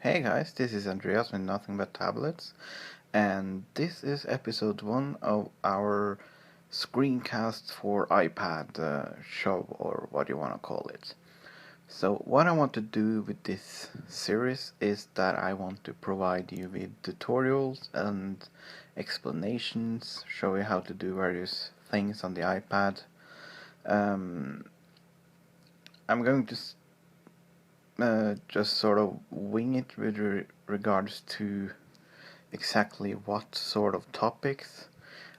Hey guys, this is Andreas with Nothing But Tablets, and this is episode 1 of our screencast for iPad show, or what you want to call it. So, what I want to do with this series is that I want to provide you with tutorials and explanations, show you how to do various things on the iPad. I'm going to just sort of wing it with regards to exactly what sort of topics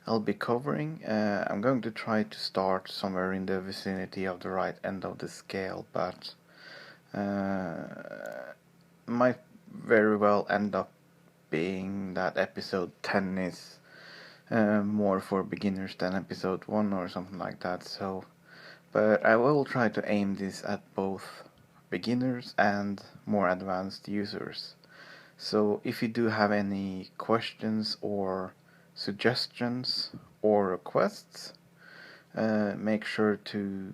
I'll be covering. I'm going to try to start somewhere in the vicinity of the right end of the scale, but might very well end up being that episode 10 is more for beginners than episode 1 or something like that. So, but I will try to aim this at both beginners and more advanced users. So if you do have any questions or suggestions or requests, make sure to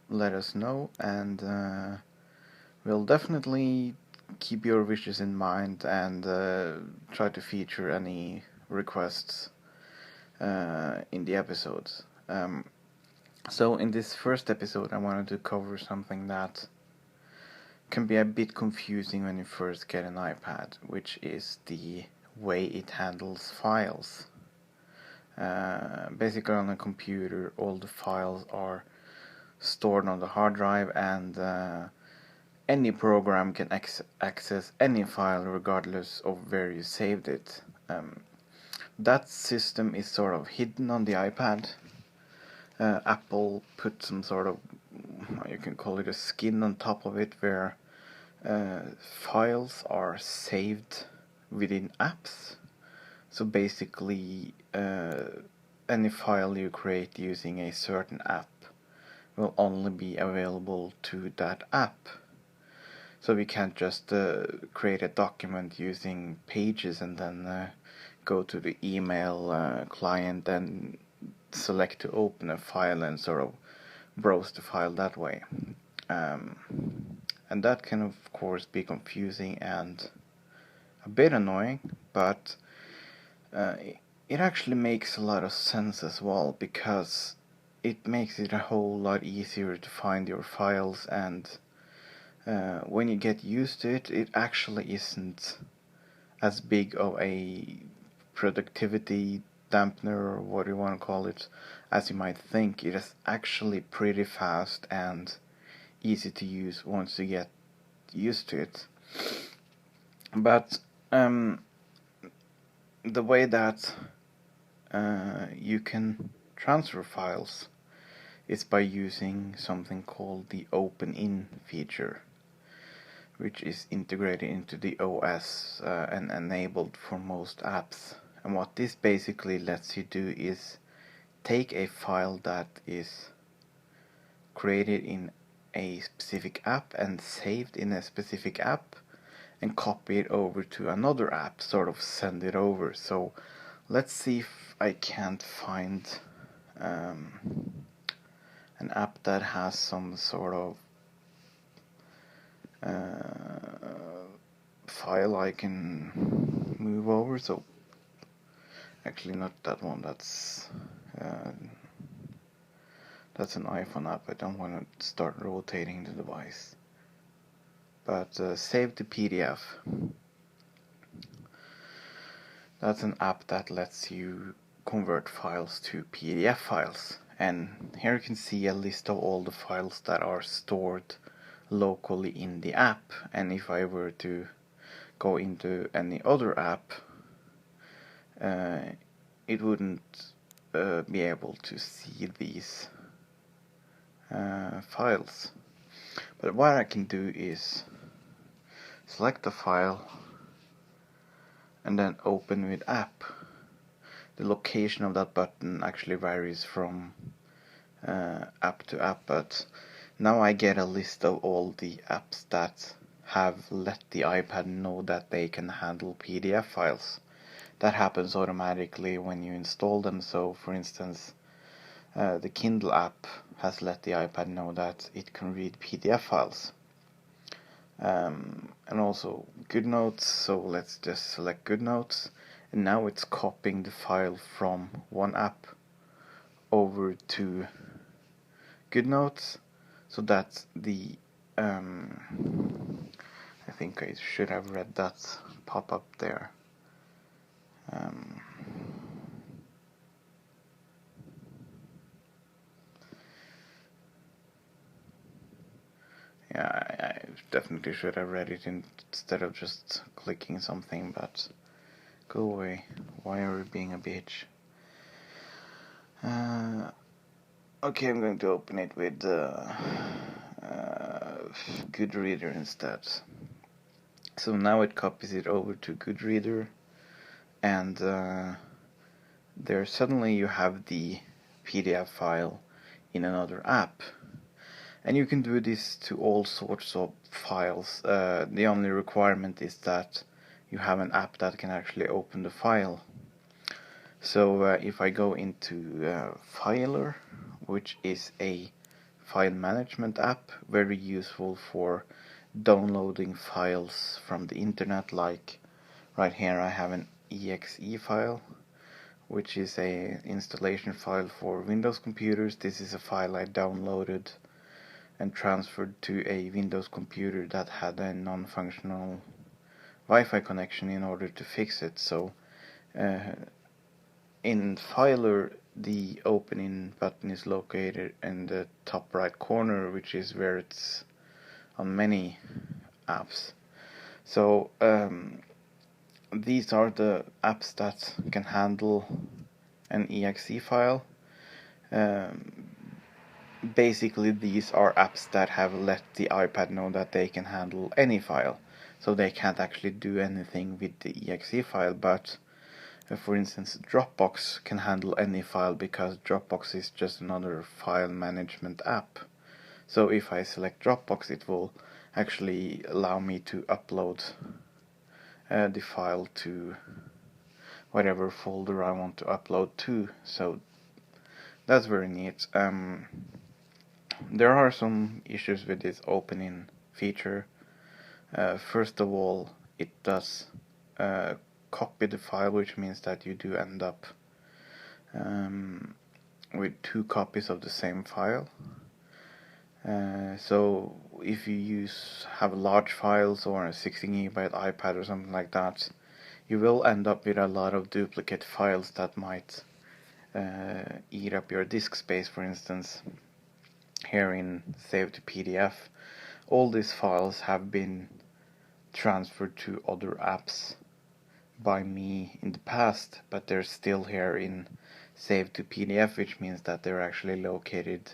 let us know, and we'll definitely keep your wishes in mind and try to feature any requests in the episodes. So in this first episode I wanted to cover something that can be a bit confusing when you first get an iPad, which is the way it handles files. Basically on a computer all the files are stored on the hard drive, and any program can access any file regardless of where you saved it. That system is sort of hidden on the iPad. Apple put some sort of, you can call it a skin on top of it, where files are saved within apps. So basically any file you create using a certain app will only be available to that app. So we can't just create a document using Pages and then go to the email client and select to open a file and sort of browse the file that way. And that can of course be confusing and a bit annoying, but it actually makes a lot of sense as well, because it makes it a whole lot easier to find your files, and when you get used to it, it actually isn't as big of a productivity dampener, or what you want to call it, as you might think. It is actually pretty fast and easy to use once you get used to it. But the way that you can transfer files is by using something called the open-in feature, which is integrated into the OS and enabled for most apps. And what this basically lets you do is take a file that is created in a specific app and saved in a specific app, and copy it over to another app, sort of send it over. So let's see if I can't find an app that has some sort of file I can move over. So actually not that one, that's an iPhone app. I don't want to start rotating the device. But save to PDF. That's an app that lets you convert files to PDF files. And here you can see a list of all the files that are stored locally in the app. And if I were to go into any other app, it wouldn't be able to see these files. But what I can do is select the file and then open with app. The location of that button actually varies from app to app, but now I get a list of all the apps that have let the iPad know that they can handle PDF files. That happens automatically when you install them. So for instance, the Kindle app has let the iPad know that it can read PDF files. and also GoodNotes. So let's just select GoodNotes, and now it's copying the file from one app over to GoodNotes. So that's the I think I should have read that pop up there. Yeah, I definitely should have read it instead of just clicking something, but go away. Why are you being a bitch? Okay, I'm going to open it with Goodreader instead. So now it copies it over to Goodreader, and there suddenly you have the PDF file in another app. And you can do this to all sorts of files. The only requirement is that you have an app that can actually open the file. So if I go into Filer, which is a file management app, very useful for downloading files from the internet, like right here I have an exe file, which is a installation file for Windows computers. This is a file I downloaded and transferred to a Windows computer that had a non-functional Wi-Fi connection in order to fix it. So in Filer, the opening button is located in the top right corner, which is where it's on many apps. So these are the apps that can handle an exe file. Basically, these are apps that have let the iPad know that they can handle any file. So they can't actually do anything with the exe file, but for instance, Dropbox can handle any file because Dropbox is just another file management app. So if I select Dropbox, it will actually allow me to upload the file to whatever folder I want to upload to. So that's very neat. There are some issues with this opening feature. First of all, it does copy the file, which means that you do end up with two copies of the same file. So if you have large files or a 16 GB iPad or something like that, you will end up with a lot of duplicate files that might eat up your disk space. For instance, here in Save to PDF, all these files have been transferred to other apps by me in the past, but they're still here in Save to PDF, which means that they're actually located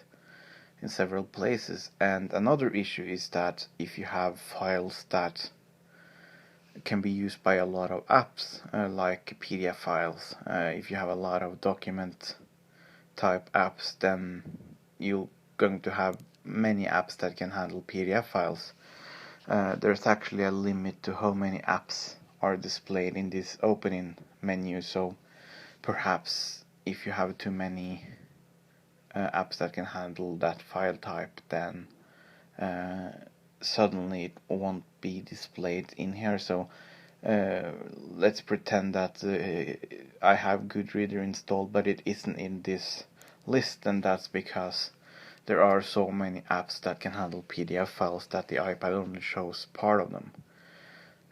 in several places. And another issue is that if you have files that can be used by a lot of apps, like PDF files, if you have a lot of document type apps, then you're going to have many apps that can handle PDF files. There's actually a limit to how many apps are displayed in this opening menu, so perhaps if you have too many apps that can handle that file type, then suddenly it won't be displayed in here. So let's pretend that I have Goodreader installed, but it isn't in this list, and that's because there are so many apps that can handle PDF files that the iPad only shows part of them.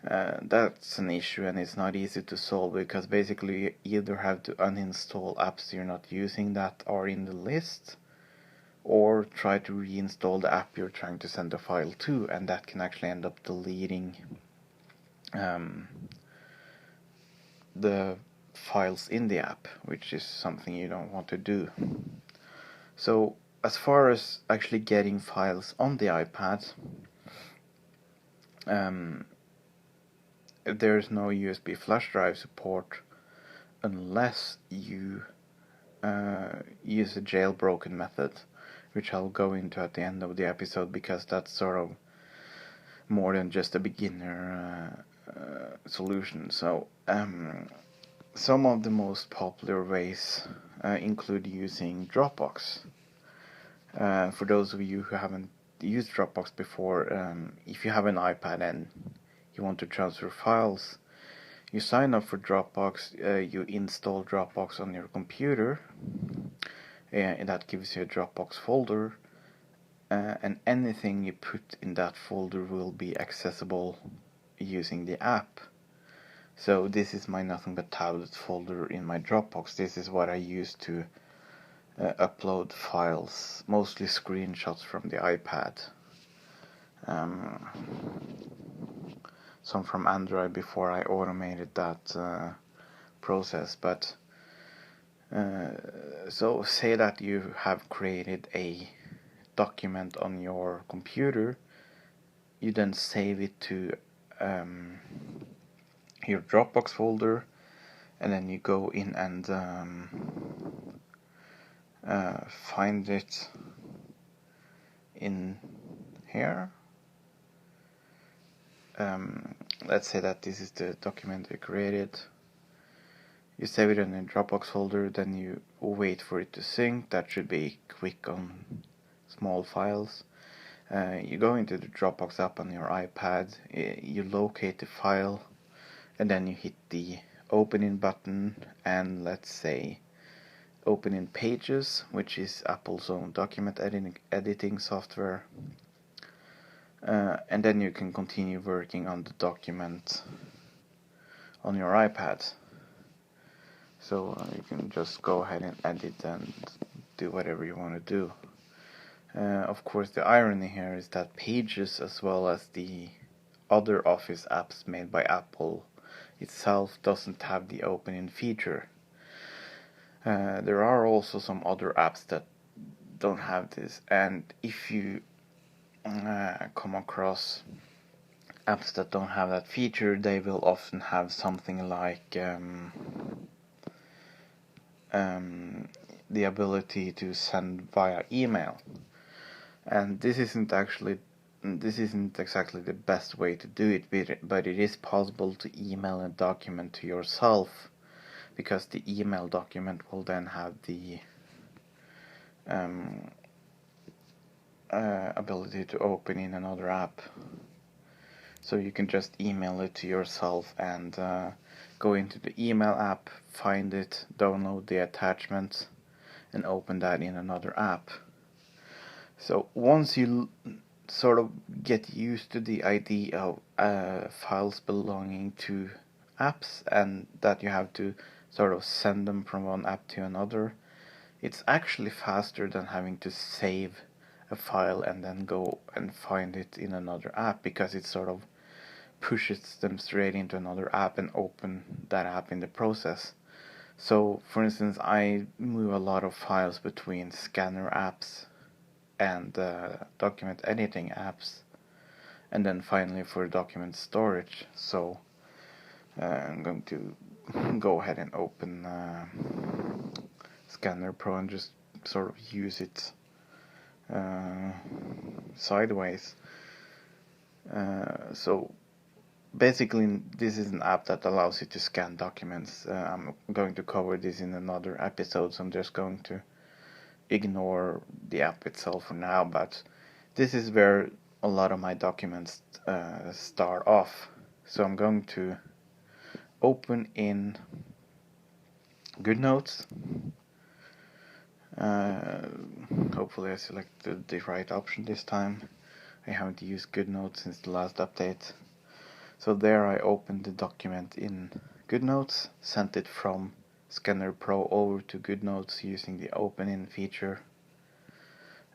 That's an issue, and it's not easy to solve, because basically you either have to uninstall apps you're not using that are in the list, or try to reinstall the app you're trying to send a file to, and that can actually end up deleting the files in the app, which is something you don't want to do. So as far as actually getting files on the iPad, there's no USB flash drive support unless you use a jailbroken method, which I'll go into at the end of the episode, because that's sort of more than just a beginner solution. So some of the most popular ways include using Dropbox. For those of you who haven't used Dropbox before, if you have an iPad and you want to transfer files, you sign up for Dropbox, you install Dropbox on your computer, and that gives you a Dropbox folder, and anything you put in that folder will be accessible using the app. So this is my Nothing But Tablets folder in my Dropbox. This is what I use to upload files, mostly screenshots from the iPad. Some from Android before I automated that process. But so say that you have created a document on your computer, you then save it to your Dropbox folder, and then you go in and find it in here. Let's say that this is the document you created. You save it in the Dropbox folder, then you wait for it to sync. That should be quick on small files. You go into the Dropbox app on your iPad, you locate the file, and then you hit the opening button, and let's say open in Pages, which is Apple's own document editing software, and then you can continue working on the document on your iPad. So you can just go ahead and edit and do whatever you want to do. Of course, the irony here is that Pages, as well as the other Office apps made by Apple itself, doesn't have the open-in feature. There are also some other apps that don't have this, and if you come across apps that don't have that feature, they will often have something like the ability to send via email, and this isn't exactly the best way to do it, but it is possible to email a document to yourself, because the email document will then have the ability to open in another app. So you can just email it to yourself and go into the email app, find it, download the attachment, and open that in another app. So once you sort of get used to the idea of files belonging to apps, and that you have to sort of send them from one app to another, it's actually faster than having to save a file and then go and find it in another app, because it sort of pushes them straight into another app and open that app in the process. So for instance, I move a lot of files between scanner apps and document editing apps, and then finally for document storage. So I'm going to go ahead and open Scanner Pro and just sort of use it sideways. So basically this is an app that allows you to scan documents. I'm going to cover this in another episode, so I'm just going to ignore the app itself for now, but this is where a lot of my documents start off. So I'm going to open in GoodNotes. Hopefully I selected the right option this time. I haven't used GoodNotes since the last update. So there I opened the document in GoodNotes, sent it from Scanner Pro over to GoodNotes using the open-in feature.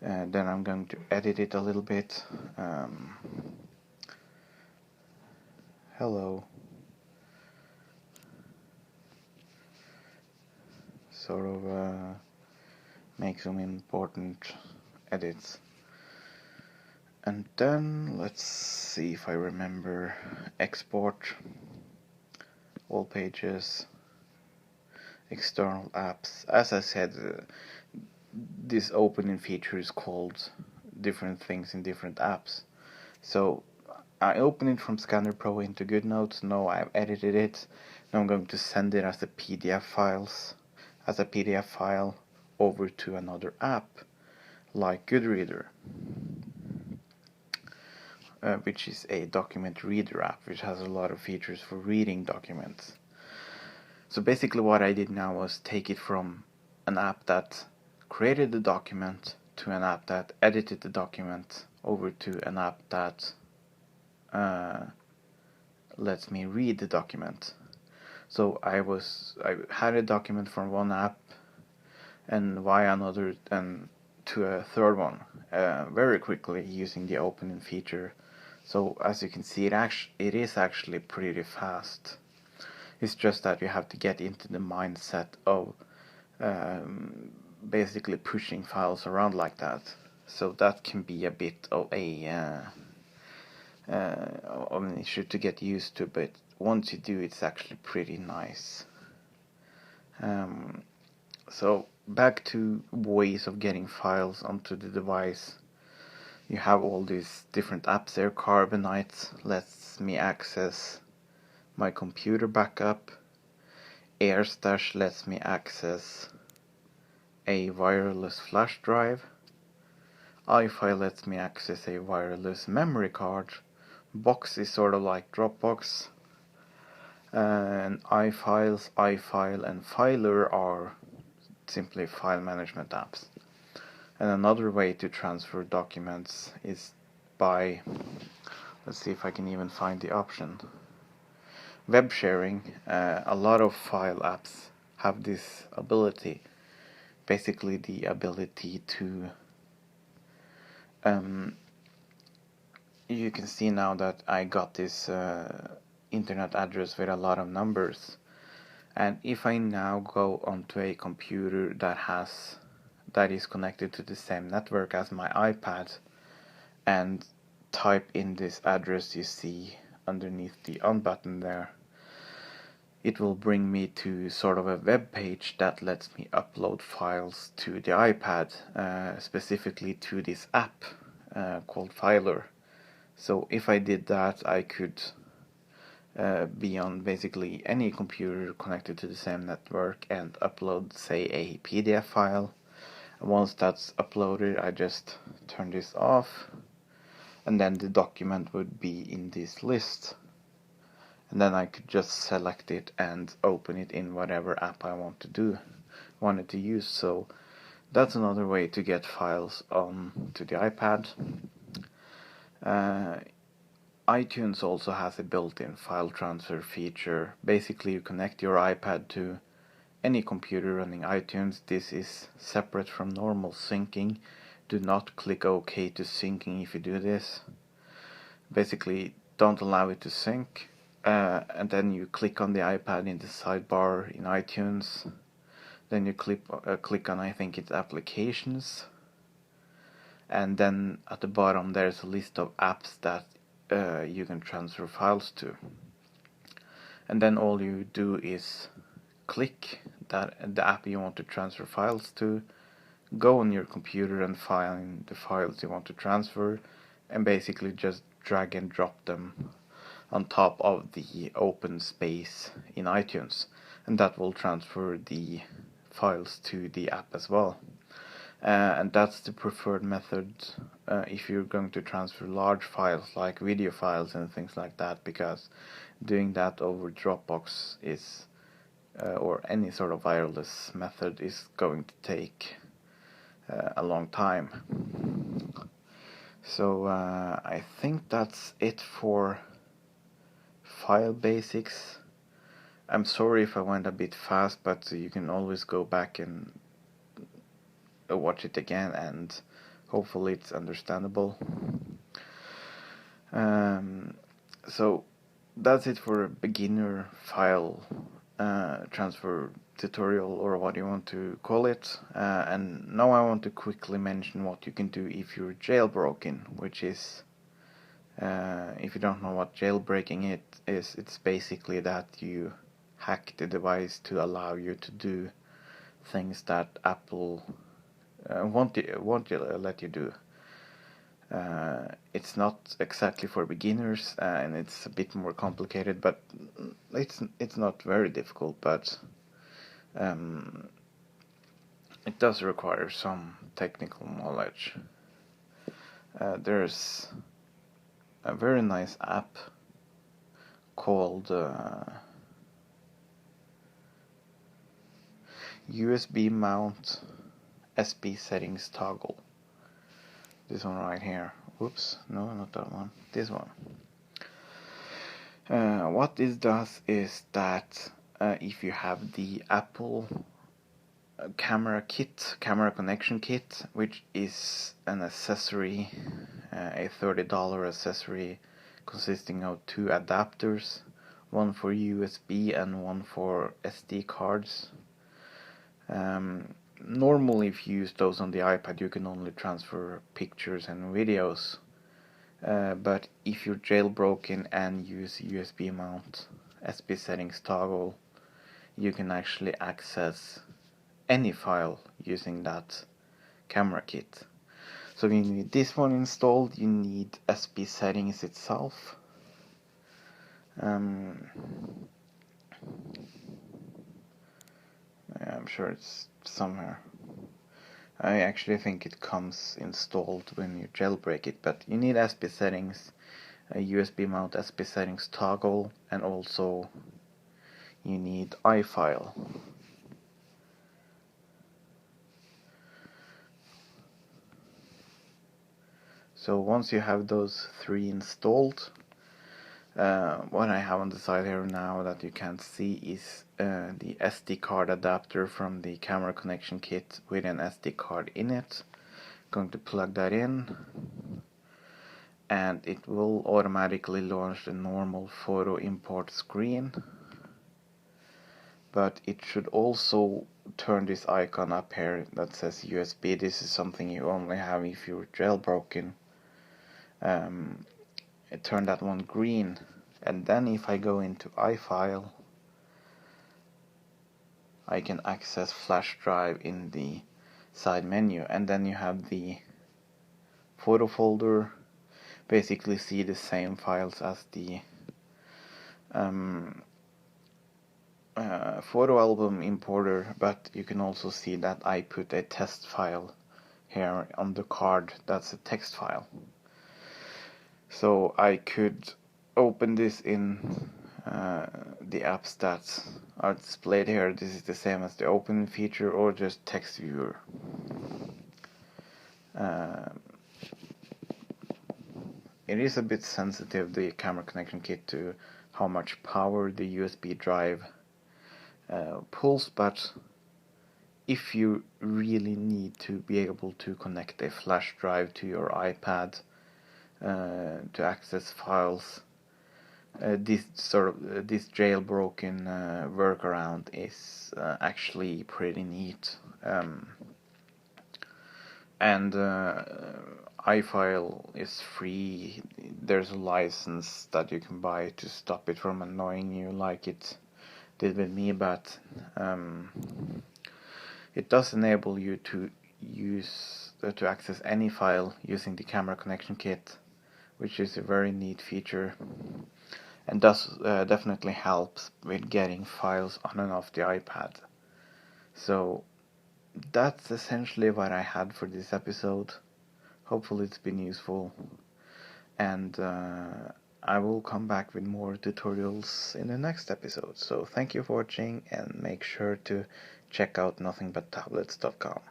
Then I'm going to edit it a little bit. Hello. Sort of make some important edits. And then let's see if I remember. Export all pages, external apps. As I said, this opening feature is called different things in different apps. So I open it from Scanner Pro into GoodNotes. Now I've edited it. Now I'm going to send it as a PDF file over to another app like Goodreader. which is a document reader app, which has a lot of features for reading documents. So basically what I did now was take it from an app that created the document to an app that edited the document over to an app that lets me read the document. So I had a document from one app and via another and to a third one very quickly using the opening feature. So as you can see, it is actually pretty fast. It's just that you have to get into the mindset of basically pushing files around like that. So that can be a bit of an issue to get used to, but once you do, it's actually pretty nice. So back to ways of getting files onto the device. You have all these different apps there. Carbonite lets me access my computer backup. AirStash lets me access a wireless flash drive. iFile lets me access a wireless memory card. Box is sort of like Dropbox. And iFile, and Filer are simply file management apps. And another way to transfer documents is by, let's see if I can even find the option, web sharing. A lot of file apps have this ability, basically the ability to you can see now that I got this internet address with a lot of numbers, and if I now go onto a computer that is connected to the same network as my iPad and type in this address you see underneath the on button there, it will bring me to sort of a web page that lets me upload files to the iPad, specifically to this app called Filer. So if I did that, I could be on basically any computer connected to the same network and upload, say, a PDF file. Once that's uploaded, I just turn this off, and then the document would be in this list. And then I could just select it and open it in whatever app I wanted to use. So that's another way to get files to the iPad. iTunes also has a built-in file transfer feature. Basically, you connect your iPad to any computer running iTunes. This is separate from normal syncing. Do not click OK to syncing if you do this. Basically, don't allow it to sync. And then you click on the iPad in the sidebar in iTunes. Then you click on, I think it's applications. And then at the bottom there's a list of apps that you can transfer files to. And then all you do is click the app you want to transfer files to, go on your computer and find the files you want to transfer, and basically just drag and drop them on top of the open space in iTunes, and that will transfer the files to the app as well. And that's the preferred method if you're going to transfer large files like video files and things like that, because doing that over Dropbox is or any sort of wireless method is going to take a long time. So I think that's it for file basics. I'm sorry if I went a bit fast, but you can always go back and watch it again, and hopefully it's understandable. So that's it for a beginner file transfer tutorial, or what you want to call it. And now I want to quickly mention what you can do if you're jailbroken, which is, if you don't know what jailbreaking is, it's basically that you hack the device to allow you to do things that Apple won't let you do. It's not exactly for beginners, and it's a bit more complicated, but it's not very difficult, but it does require some technical knowledge. There's a very nice app called USB mount SP settings toggle. This one right here. Whoops, no, not that one. This one. What this does is that if you have the Apple camera connection kit, which is an accessory, a $30 accessory consisting of two adapters, one for USB and one for SD cards. Normally, if you use those on the iPad, you can only transfer pictures and videos. But if you're jailbroken and use USB mount SP settings toggle, you can actually access any file using that camera kit. So you need this one installed, you need SP settings itself. I'm sure it's somewhere. I actually think it comes installed when you jailbreak it, but you need SP settings, a USB mount SP settings toggle, and also you need iFile. So once you have those three installed, what I have on the side here now that you can't see is the SD card adapter from the camera connection kit with an SD card in it. Going to plug that in, and it will automatically launch the normal photo import screen, but it should also turn this icon up here that says USB. This is something you only have if you're jailbroken. Turn that one green, and then if I go into iFile, I can access flash drive in the side menu, and then you have the photo folder, basically see the same files as the photo album importer, but you can also see that I put a test file here on the card. That's a text file. So I could open this in the apps that are displayed here. This is the same as the open feature, or just text viewer. It is a bit sensitive, the camera connection kit, to how much power the USB drive pulls, but if you really need to be able to connect a flash drive to your iPad to access files, this jailbroken workaround is actually pretty neat. And iFile is free. There's a license that you can buy to stop it from annoying you like it did with me, but it does enable you to access any file using the camera connection kit, which is a very neat feature, and does definitely helps with getting files on and off the iPad. So that's essentially what I had for this episode. Hopefully it's been useful, and I will come back with more tutorials in the next episode. So thank you for watching, and make sure to check out nothingbuttablets.com.